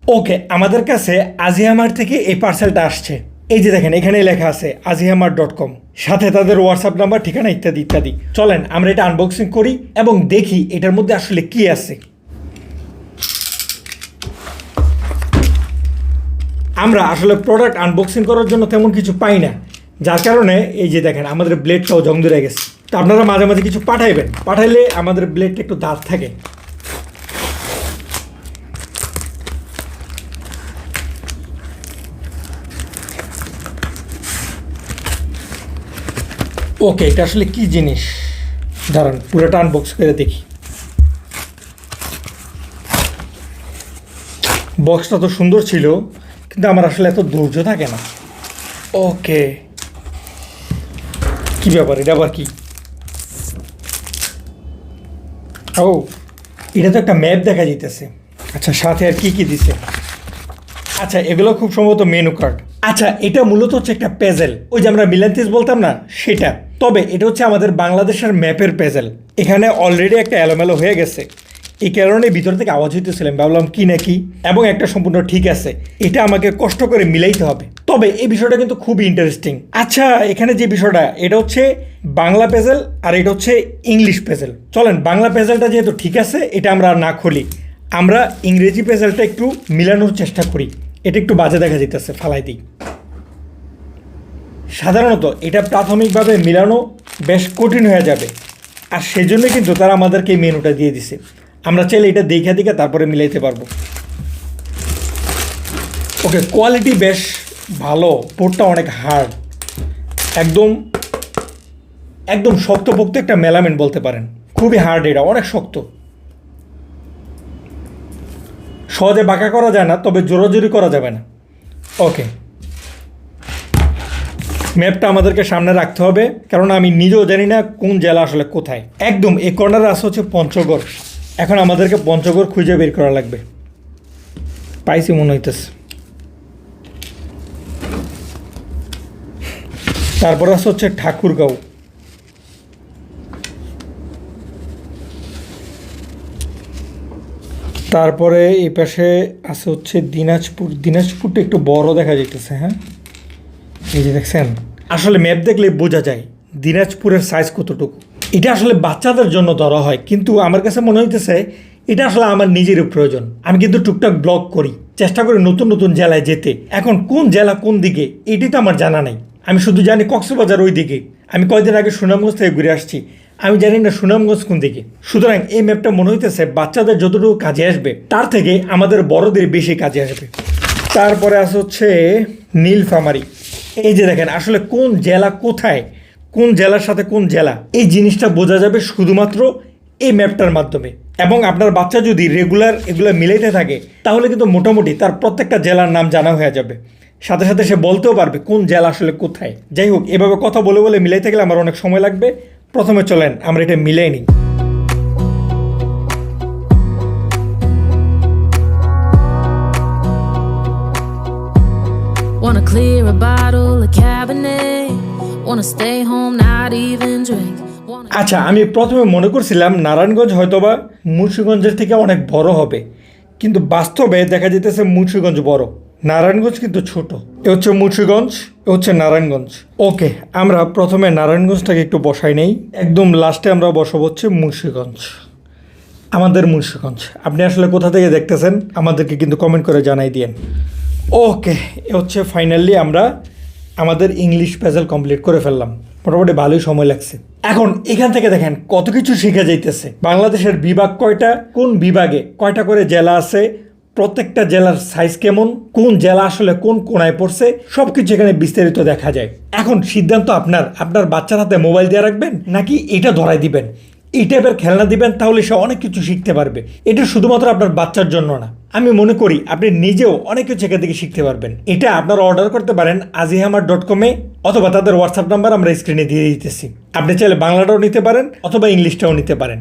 ওকে, আমাদের কাছে আজিহামার থেকে এই পার্সেলটা আসছে। এই যে দেখেন, এখানে লেখা আছে azihamar.com, সাথে তাদের হোয়াটসঅ্যাপ নাম্বার, ঠিকানা ইত্যাদি ইত্যাদি। চলেন আমরা এটা আনবক্সিং করি এবং দেখি এটার মধ্যে আসলে কি আছে। আমরা আসলে প্রোডাক্ট আনবক্সিং করার জন্য তেমন কিছু পাই না, যার কারণে এই যে দেখেন আমাদের ব্লেডটাও জং ধরে গেছে। তো আপনারা মাঝে মাঝে কিছু পাঠাইবেন, পাঠাইলে আমাদের ব্লেডটা একটু দাঁত থাকে। ওকে, এটা আসলে কি জিনিস, দাঁড়ান পুরোটা আনবক্স করে দেখি। বক্সটা তো সুন্দর ছিল, কিন্তু আমার আসলে এত ধৈর্য থাকে না। ওকে, কি ব্যাপার, এটা আবার কি? ও, এটা তো একটা ম্যাপ দেখা যাইতেছে। আচ্ছা, সাথে আর কি কি দিছে? আচ্ছা, এগুলো খুব সম্ভবত মেনু কার্ড। আচ্ছা, এটা মূলত হচ্ছে একটা পেজেল, ওই যে আমরা মিলান্তিস বলতাম না সেটা। তবে এটা হচ্ছে আমাদের বাংলাদেশের ম্যাপের পেজেল। এখানে অলরেডি একটা এলোমেলো হয়ে গেছে, এই কারণে ভিতর থেকে আওয়াজ হইতেছিলাম, ভাবলাম কি নাকি, এবং একটা সম্পূর্ণ ঠিক আছে, এটা আমাকে কষ্ট করে মিলাইতে হবে। তবে এই বিষয়টা কিন্তু খুবই ইন্টারেস্টিং। আচ্ছা, এখানে যে বিষয়টা, এটা হচ্ছে বাংলা পেজেল আর এটা হচ্ছে ইংলিশ পেজেল। চলেন বাংলা পেজেলটা যেহেতু ঠিক আছে, এটা আমরা না খুলি, আমরা ইংরেজি পেজেলটা একটু মিলানোর চেষ্টা করি। এটা একটু বাজে দেখা যেতেছে, ফালাই দিই। সাধারণত এটা প্রাথমিকভাবে মিলানো বেশ কঠিন হয়ে যাবে, আর সেজন্য কিন্তু তারা আমাদেরকে এই মেনুটা দিয়ে দিছে। আমরা চাইলে এটা দেখে দেখে তারপরে মিলাইতে পারবো। ওকে, কোয়ালিটি বেশ ভালো, বোর্ডটা অনেক হার্ড, একদম একদম শক্তপোক্ত একটা মেলামেন্ট বলতে পারেন। খুবই হার্ড, এটা অনেক শক্ত, সহজে বাঁকা করা যায় না, তবে জোরাজোরি করা যাবে না। ওকে, ম্যাপটা আমাদেরকে সামনে রাখতে হবে, কারণ আমি নিজেও জানি না কোন জেলা আসলে কোথায়। একদম এই কর্নারে আসা হচ্ছে পঞ্চগড়। এখন আমাদেরকে পঞ্চগড় খুঁজে বের করা লাগবে। পাইছি মনে হইতেছে। তারপরে আসা হচ্ছে ঠাকুরগাঁও। তারপরে এই পাশে আছে হচ্ছে দিনাজপুর। দিনাজপুরটা একটু বড় দেখা যাইতেছে। হ্যাঁ, এই যে দেখছেন, আসলে ম্যাপ দেখলে বোঝা যায় দিনাজপুরের সাইজ কতটুকু। এটা আসলে বাচ্চাদের জন্য ধরা হয়, কিন্তু আমার কাছে মনে হইতেছে এটা আসলে আমার নিজেরও প্রয়োজন। আমি কিন্তু টুকটাক ব্লগ করি, চেষ্টা করি নতুন নতুন জেলায় যেতে। এখন কোন জেলা কোন দিকে এটি তো আমার জানা নাই, আমি শুধু জানি কক্সবাজার ওই দিকে। আমি কয়েকদিন আগে সুনামগঞ্জ থেকে ঘুরে আসছি, আমি জানি না সুনামগঞ্জ কোন দিকে। সুতরাং এই ম্যাপটা মনে হইতেছে বাচ্চাদের যতটুকু কাজে আসবে তার থেকে আমাদের বড়দের বেশি কাজে আসবে। তারপরে আছে হচ্ছে নীলফামারী। এই যে দেখেন, আসলে কোন জেলা কোথায়, কোন জেলার সাথে কোন জেলা, এই জিনিসটা বোঝা যাবে শুধুমাত্র এই ম্যাপটার মাধ্যমে। এবং আপনার বাচ্চা যদি রেগুলার এগুলো মিলাইতে থাকে, তাহলে কিন্তু মোটামুটি তার প্রত্যেকটা জেলার নাম জানা হয়ে যাবে, সাথে সাথে সে বলতেও পারবে কোন জেলা আসলে কোথায়। যাই হোক, এভাবে কথা বলে বলে মিলাইতে গেলে আমার অনেক সময় লাগবে। প্রথমে চলেন আমরা এটা মিলাই নিই। Wanna clear a bottle of Cabernet, wanna stay home, not even drink. আচ্ছা, আমি প্রথমে মনে করছিলাম নারায়ণগঞ্জ হয়তোবা মুন্সিগঞ্জের থেকে অনেক বড় হবে, কিন্তু বাস্তবে দেখা যেতেছে মুন্সিগঞ্জ বড়, নারায়ণগঞ্জ কিন্তু ছোট। এ হচ্ছে মুন্সিগঞ্জ, এ হচ্ছে নারায়ণগঞ্জ। ওকে, আমরা প্রথমে নারায়ণগঞ্জটাকে একটু বসাই নেই, একদম লাস্টে আমরা বসাবো হচ্ছে মুন্সিগঞ্জ, আমাদের মুন্সিগঞ্জ। আপনি আসলে কোথা থেকে দেখতেছেন আমাদেরকে কিন্তু কমেন্ট করে জানাই দিয়েন। ওকে, এ হচ্ছে ফাইনালি আমরা আমাদের ইংলিশ পেজেল কমপ্লিট করে ফেললাম, মোটামুটি ভালোই সময় লাগছে। এখন এখান থেকে দেখেন কত কিছু শেখা যাইতেছে। বাংলাদেশের বিভাগ কয়টা, কোন বিভাগে কয়টা করে জেলা আছে, প্রত্যেকটা জেলার সাইজ কেমন, কোন জেলা আসলে কোন কোনায় পড়ছে, সবকিছু এখানে বিস্তারিত দেখা যায়। এখন সিদ্ধান্ত আপনার, আপনার বাচ্চার হাতে মোবাইল দিয়ে রাখবেন নাকি এটা ধরাই দিবেন, এই টাইপের খেলনা দিবেন, তাহলে সে অনেক কিছু শিখতে পারবে। এটা শুধুমাত্র আপনার বাচ্চার জন্য না, আমি মনে করি আপনি নিজেও অনেক কিছু এখান থেকে শিখতে পারবেন। এটা আপনারা অর্ডার করতে পারেন azihamar.com অথবা তাদের হোয়াটসঅ্যাপ নাম্বার আমরা স্ক্রিনে দিয়ে দিতেছি। আপনি চাইলে বাংলাটাও নিতে পারেন অথবা ইংলিশটাও নিতে পারেন।